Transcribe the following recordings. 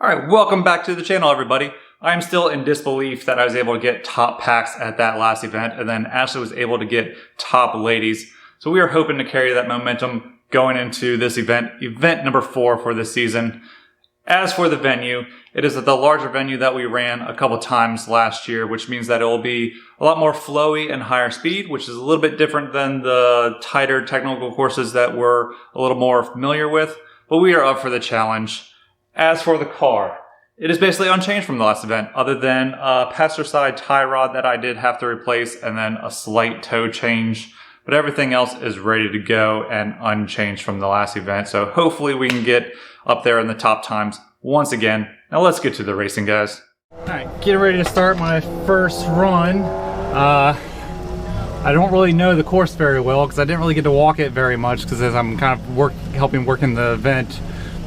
Alright, welcome back to the channel, everybody. I'm still in disbelief that I was able to get top packs at that last event, and then Ashley was able to get top ladies. So we are hoping to carry that momentum going into this event number 4 for this season. As for the venue, it is at the larger venue that we ran a couple times last year, which means that it will be a lot more flowy and higher speed, which is a little bit different than the tighter technical courses that we're a little more familiar with, but we are up for the challenge. As for the car, it is basically unchanged from the last event, other than a passenger side tie rod that I did have to replace and then a slight toe change. But everything else is ready to go and unchanged from the last event. So hopefully we can get up there in the top times once again. Now let's get to the racing, guys. Alright, getting ready to start my first run. I don't really know the course very well because I didn't really get to walk it very much because as I'm kind of helping work in the event,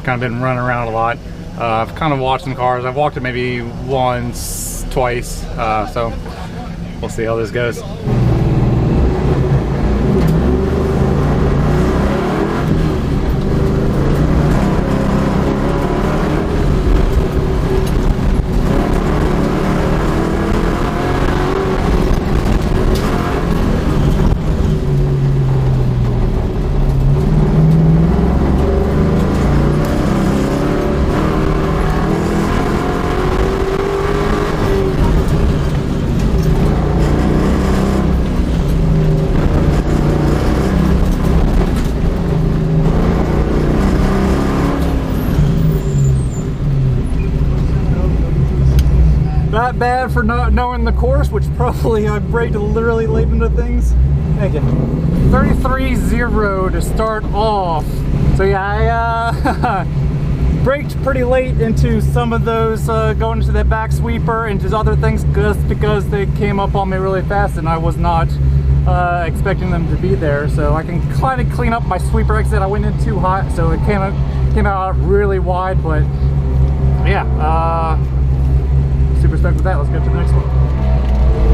kind of been running around a lot. I've kind of watched some cars. I've walked it maybe once, twice, so we'll see how this goes. Not bad for not knowing the course, which probably I braked literally late into things. Thank you. 33.0 to start off. So yeah, I braked pretty late into some of those, going into that back sweeper and just other things just because they came up on me really fast and I was not expecting them to be there. So I can kind of clean up my sweeper exit. I went in too hot, so it came out really wide, but yeah. Super stoked with that. Let's go to the next one.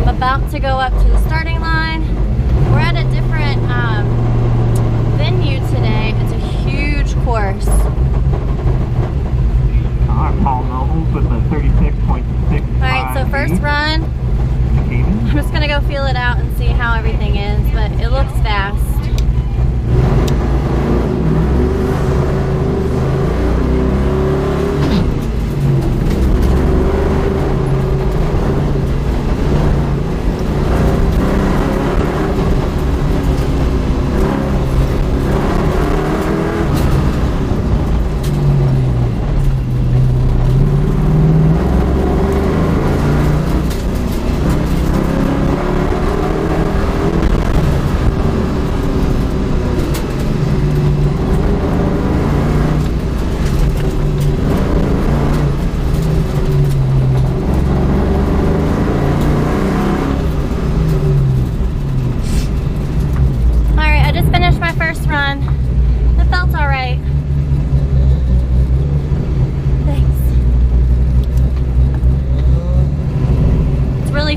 I'm about to go up to the starting line. We're at a different venue today. It's a huge course. I'm Paul Nobles with a 36.6. Alright, so first run. I'm just going to go feel it out and see how everything is, but it looks fast.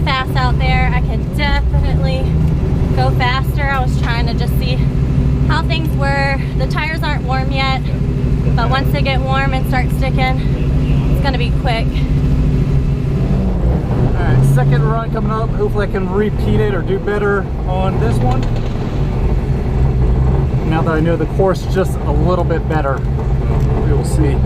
Fast out there. I can definitely go faster. I was trying to just see how things were. The tires aren't warm yet, but once they get warm and start sticking, it's going to be quick. Alright, second run coming up. Hopefully I can repeat it or do better on this one. Now that I know the course just a little bit better, we will see.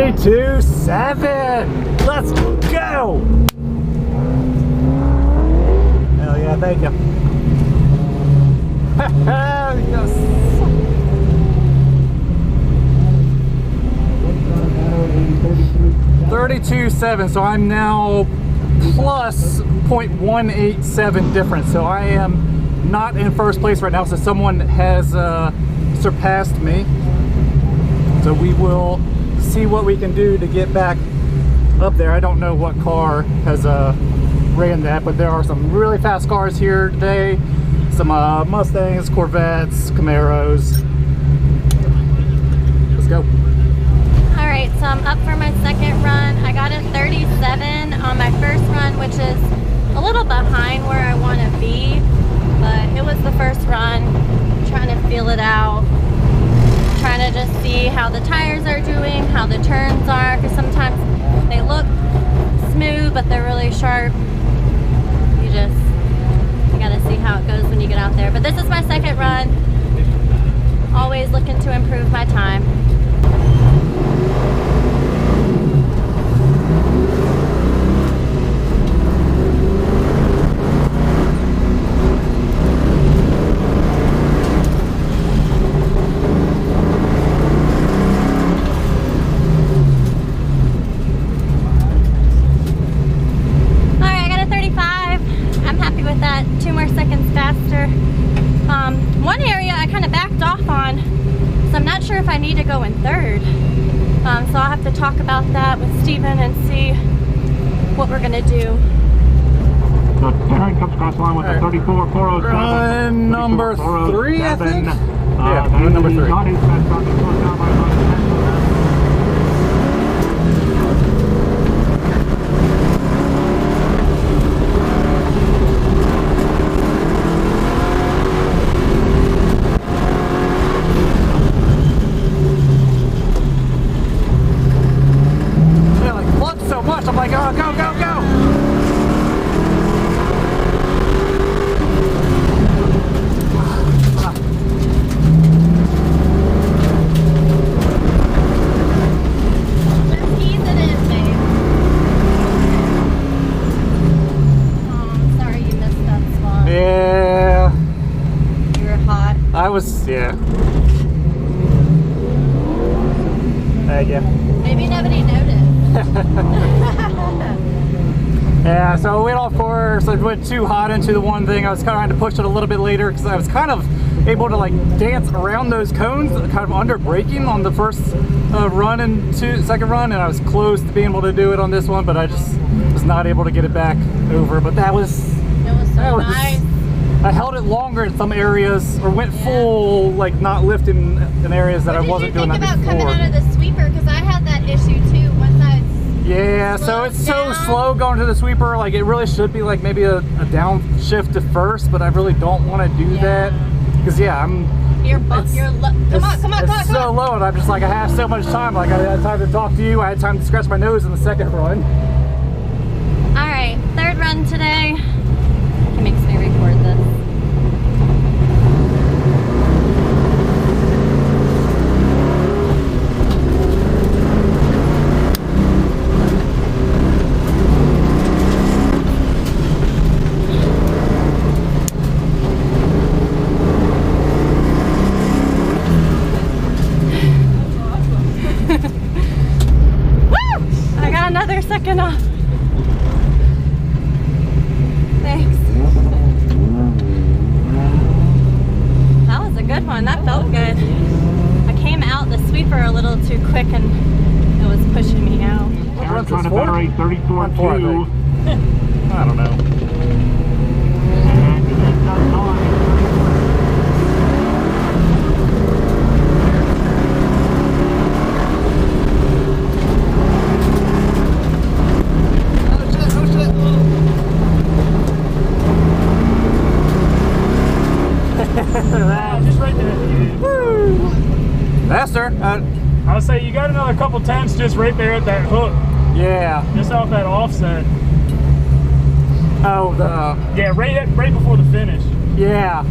32.7. Let's go! Hell yeah, thank you. Yes. 32.7, so I'm now plus 0.187 difference. So I am not in first place right now, so someone has surpassed me. So we will see what we can do to get back up there. I don't know what car has ran that, but there are some really fast cars here today. some Mustangs, Corvettes, Camaros. Let's go. All right, so I'm up for my second run. I got a 37 on my first run, which is a little behind where I want to be, but it was the first run. I'm trying to feel it out. Trying to just see how the tires are doing, how the turns are, because sometimes they look smooth, but they're really sharp. You gotta see how it goes when you get out there. But this is my second run. Always looking to improve my time. One area I kind of backed off on, so I'm not sure if I need to go in third. So I'll have to talk about that with Steven and see what we're gonna do. So Darren comes across the line with a 34.407. Run number 3, I think. Yeah, run number 3. Not his best run, he's slowed down by about 10. I'm like, oh, go, go, go! Just ease it in, babe. Oh, I'm sorry you missed that spot. Yeah. You were hot. I was, yeah. Yeah. Maybe nobody noticed. Yeah, so I went off course. I went too hot into the one thing. I was kind of trying to push it a little bit later because I was kind of able to like dance around those cones, kind of under braking on the first run and second run, and I was close to being able to do it on this one, but I just was not able to get it back over. But that was nice. I held it longer in some areas, or went full, like not lifting in areas that I wasn't doing that before. What did you think about coming out of the sweeper? Because I had that issue too. Once I Yeah, so it's so slow going to the sweeper. Like it really should be like maybe a downshift to first, but I really don't want to do that because you're come on, so low, and I'm just like I have so much time. Like I had time to talk to you. I had time to scratch my nose in the second run. All right, third run today. He makes me record this. Another second off. Thanks. That was a good one. That felt good. I came out the sweeper a little too quick and it was pushing me out. Aaron's trying to venerate 34.2. I don't know. And he then does on. Just right there. Woo. Faster. I would say you got another couple tenths just right there at that hook. Yeah. Just off that offset. Oh, yeah, right before the finish. Yeah.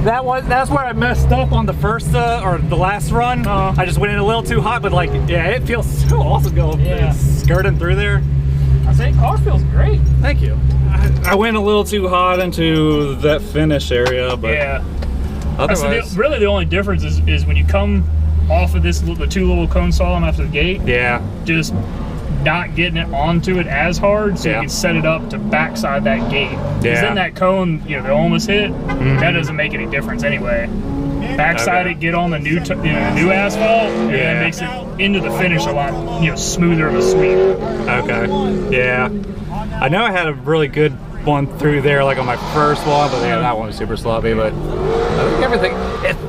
That's where I messed up on the first or the last run. I just went in a little too hot, but like, yeah, it feels so awesome going skirting through there. I say car feels great. Thank you. I went a little too hot into that finish area, but yeah. Otherwise, really the only difference is when you come off of the two little cone saw after the gate. Yeah. Just not getting it onto it as hard, so you can set it up to backside that gate. Because then that cone, they almost hit. That doesn't make any difference anyway. Backside it, get on the new new asphalt, and it makes it into the finish a lot smoother of a sweep. Okay. Yeah. I know I had a really good one through there like on my first one, but yeah, that one was super sloppy. But I think everything,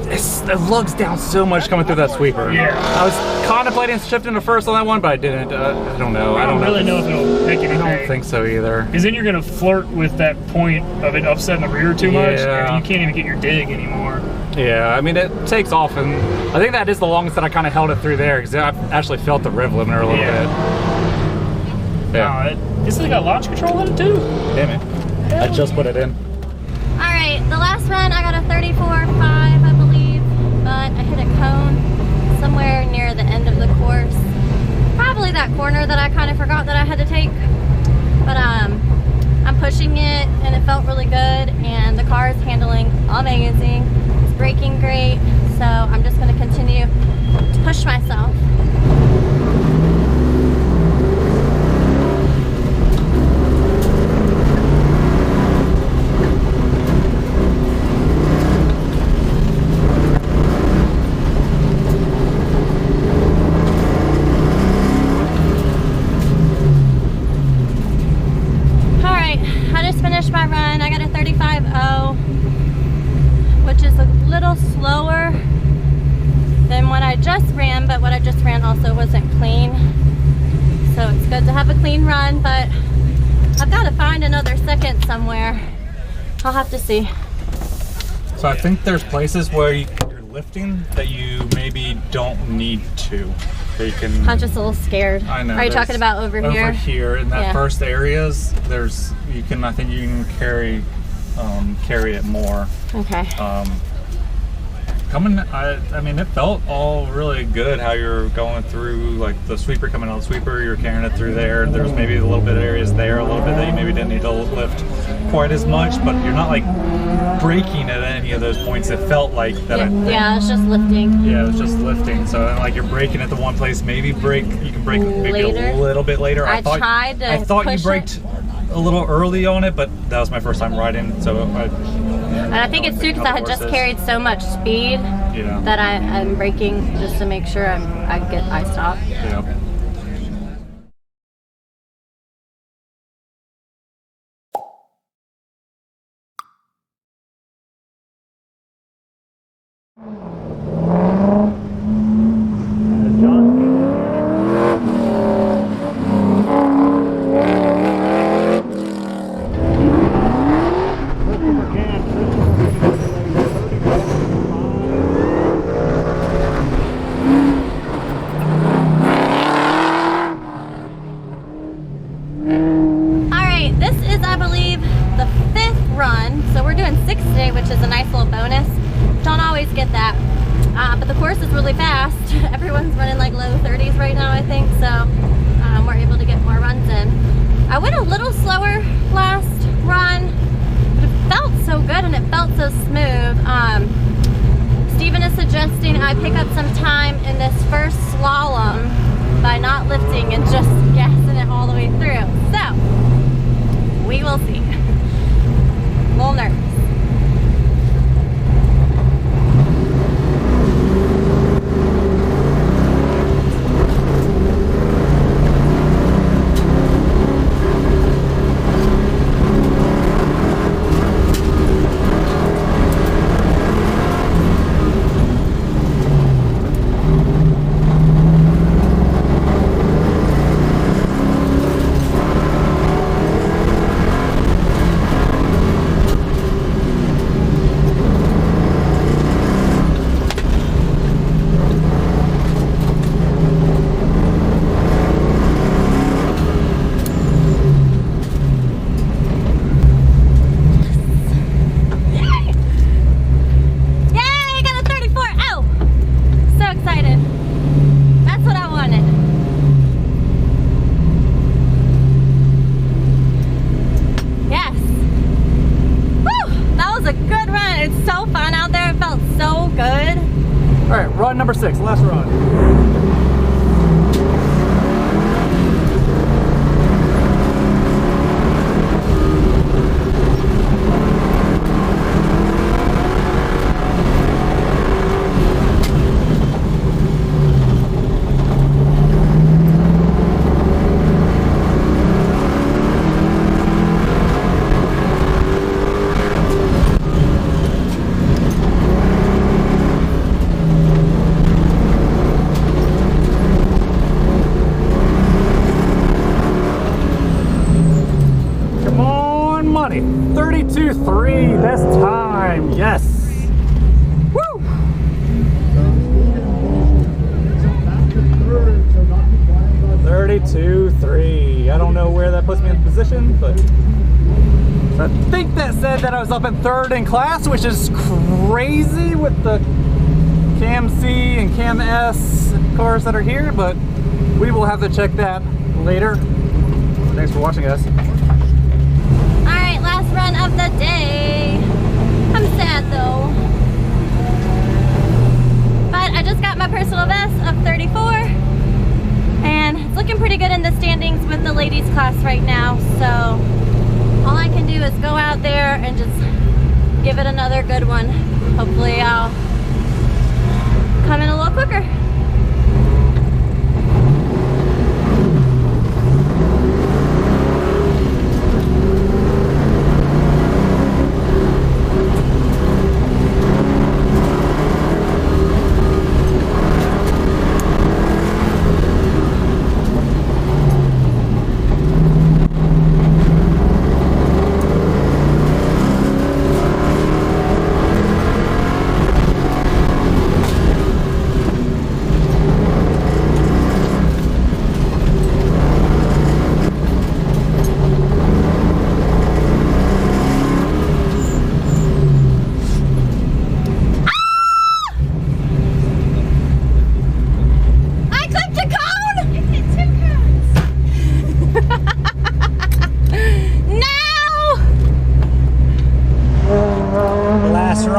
it lugs down so much coming through that sweeper. Yeah. I was contemplating shifting to first on that one, but I didn't. I don't know. I don't really know if it'll make anything. I don't think so either. Because then you're going to flirt with that point of it upsetting the rear too much, Yeah. and you can't even get your dig anymore. Yeah, I mean, it takes off, and I think that is the longest that I kind of held it through there, because I actually felt the rev limiter a little bit. Yeah. This has got launch control in it too. Damn it. I just put it in. All right, the last run I got a 34.5, I believe, but I hit a cone somewhere near the end of the course. Probably that corner that I kind of forgot that I had to take. But I'm pushing it and it felt really good, and the car is handling amazing. It's braking great, so I'm just gonna continue to push myself. My run, I got a 35.0, which is a little slower than what I just ran, but what I just ran also wasn't clean, so it's good to have a clean run, but I've got to find another second somewhere. I'll have to see. So I think there's places where you're lifting that you maybe don't need to. You can, I'm just a little scared. I know. Are you talking about over here? Over here in that Yeah. first areas, there's I think you can carry it more. Okay. I mean, it felt all really good how you're going through, like the sweeper coming out of the sweeper, you're carrying it through there. There's maybe a little bit of areas there, a little bit that you maybe didn't need to lift quite as much, but you're not like braking at any of those points. It felt like that. Yeah, it's just lifting. Yeah, it was just lifting. So like you're braking at the one place, maybe you can brake maybe Later. a little bit later. I thought you braked a little early on it, but that was my first time riding, so and I think it's too because I had just carried so much speed that I'm braking just to make sure I stop. Yeah. But the course is really fast. Everyone's running like low 30s right now, I think, so we're able to get more runs in. I went a little slower last run, but it felt so good and it felt so smooth. Steven is suggesting I pick up some time in this first slalom by not lifting and just gassing it all the way through. So, we will see. A little nervous. Run number 6, last run. 32.3 this time. Yes. Woo! 32.3. I don't know where that puts me in position, but I think that said that I was up in third in class, which is crazy with the CAM-C and CAM-S cars that are here, but we will have to check that later. Thanks for watching, guys. Alright, last run of the day. I'm sad though. But I just got my personal best of 34. And it's looking pretty good in the standings with the ladies class right now. So all I can do is go out there and just give it another good one. Hopefully I'll come in a little quicker.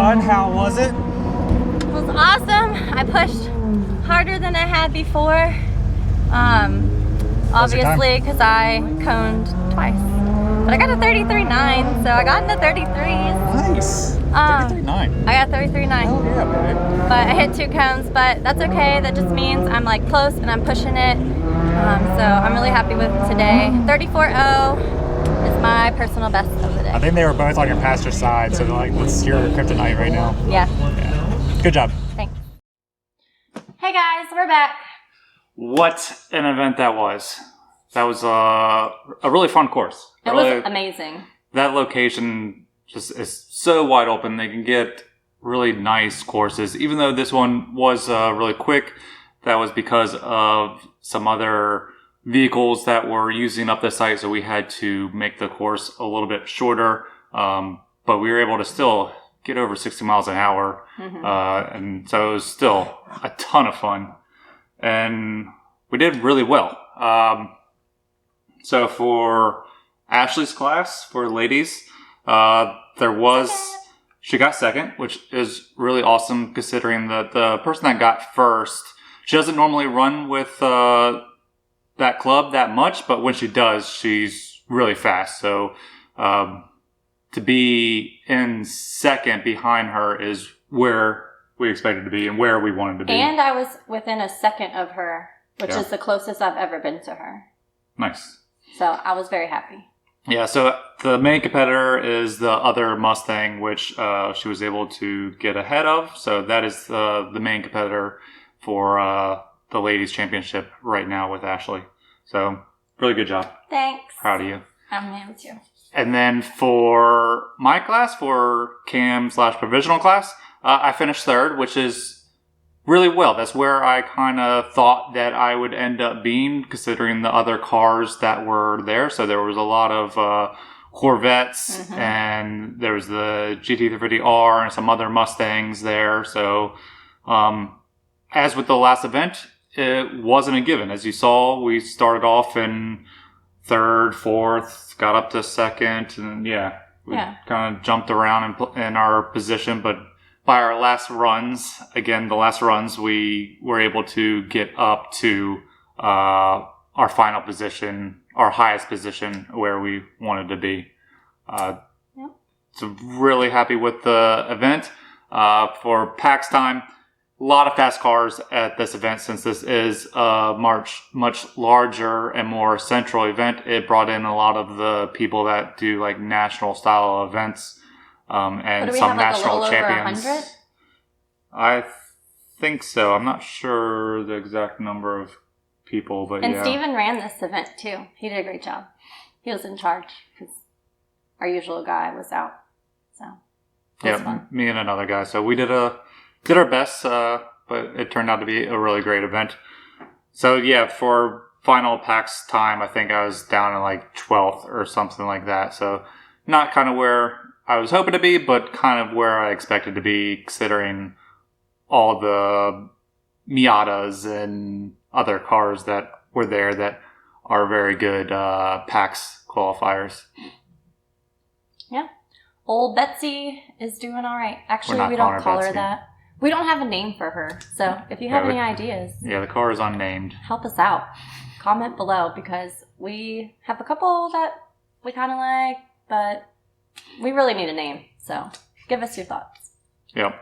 How was it? It was awesome. I pushed harder than I had before. Obviously, because I coned twice. But I got a 33.9, so I got in the 33s. Nice. 33.9. I got 33.9. Oh yeah, baby. But I hit 2 cones, but that's okay. That just means I'm like close and I'm pushing it. So I'm really happy with today. 34.0 is my personal best of the day. I think they were both on your passenger side, so like, what's your kryptonite right now? Yeah. Good job. Thanks. Hey guys, we're back. What an event that was. That was a really fun course. It was amazing. That location just is so wide open. They can get really nice courses. Even though this one was really quick, that was because of some other vehicles that were using up the site, so we had to make the course a little bit shorter. But we were able to still get over 60 miles an hour. And so it was still a ton of fun. And we did really well. So for Ashley's class, for ladies, she got second, which is really awesome considering that the person that got first, she doesn't normally run with that club that much, but when she does, she's really fast. So to be in second behind her is where we expected to be and where we wanted to be. And I was within a second of her, which is the closest I've ever been to her. Nice. So I was very happy. Yeah, so the main competitor is the other Mustang, which she was able to get ahead of. So that is the main competitor for the ladies championship right now with Ashley. So really good job. Thanks. Proud of you. I'm too. And then for my class, for CAM/provisional class, I finished third, which is really well. That's where I kind of thought that I would end up being, considering the other cars that were there. So there was a lot of Corvettes, and there was the GT350R and some other Mustangs there. So as with the last event, it wasn't a given. As you saw, we started off in third, fourth, got up to second, and we kind of jumped around in our position. But by our last runs, we were able to get up to our final position, our highest position where we wanted to be. So really happy with the event. For PAX time, a lot of fast cars at this event. Since this is a much larger and more central event, it brought in a lot of the people that do like national style events and some national champions. Over 100? I think so. I'm not sure the exact number of people, but and Steven ran this event too. He did a great job. He was in charge. our usual guy was out. So it was Yeah, fun. me and another guy. So we did our best, but it turned out to be a really great event. So yeah, for final PAX time, I think I was down in like 12th or something like that. So not kind of where I was hoping to be, but kind of where I expected to be, considering all the Miatas and other cars that were there that are very good PAX qualifiers. Yeah. Old Betsy is doing all right. Actually, not we calling don't her call her Betsy. that. We don't have a name for her. So if you have Yeah, any ideas, Yeah, the car is unnamed. help us out. Comment below, because we have a couple that we kind of like, but we really need a name. So give us your thoughts. Yep.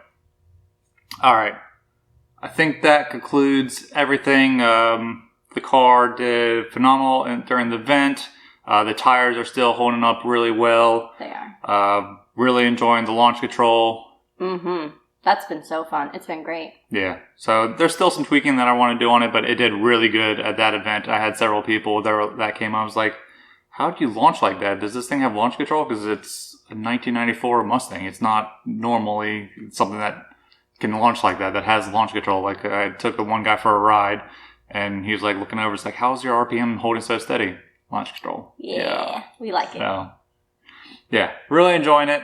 All right. I think that concludes everything. The car did phenomenal during the event. The tires are still holding up really well. They are. Really enjoying the launch control. Mm-hmm. That's been so fun. It's been great. Yeah. So there's still some tweaking that I want to do on it, but it did really good at that event. I had several people that came on. I was like, how do you launch like that? Does this thing have launch control? Because it's a 1994 Mustang. It's not normally something that can launch like that has launch control. Like, I took one guy for a ride, and he was like looking over. It's like, how's your RPM holding so steady? Launch control. Yeah. We like it. So, yeah, really enjoying it.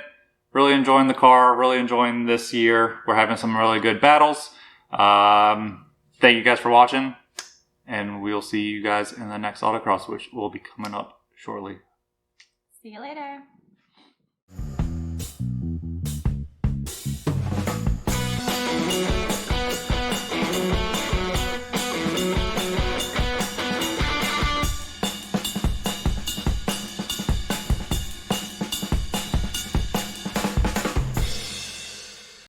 Really enjoying the car. Really enjoying this year. We're having some really good battles. Thank you guys for watching, and we'll see you guys in the next Autocross, which will be coming up shortly. See you later.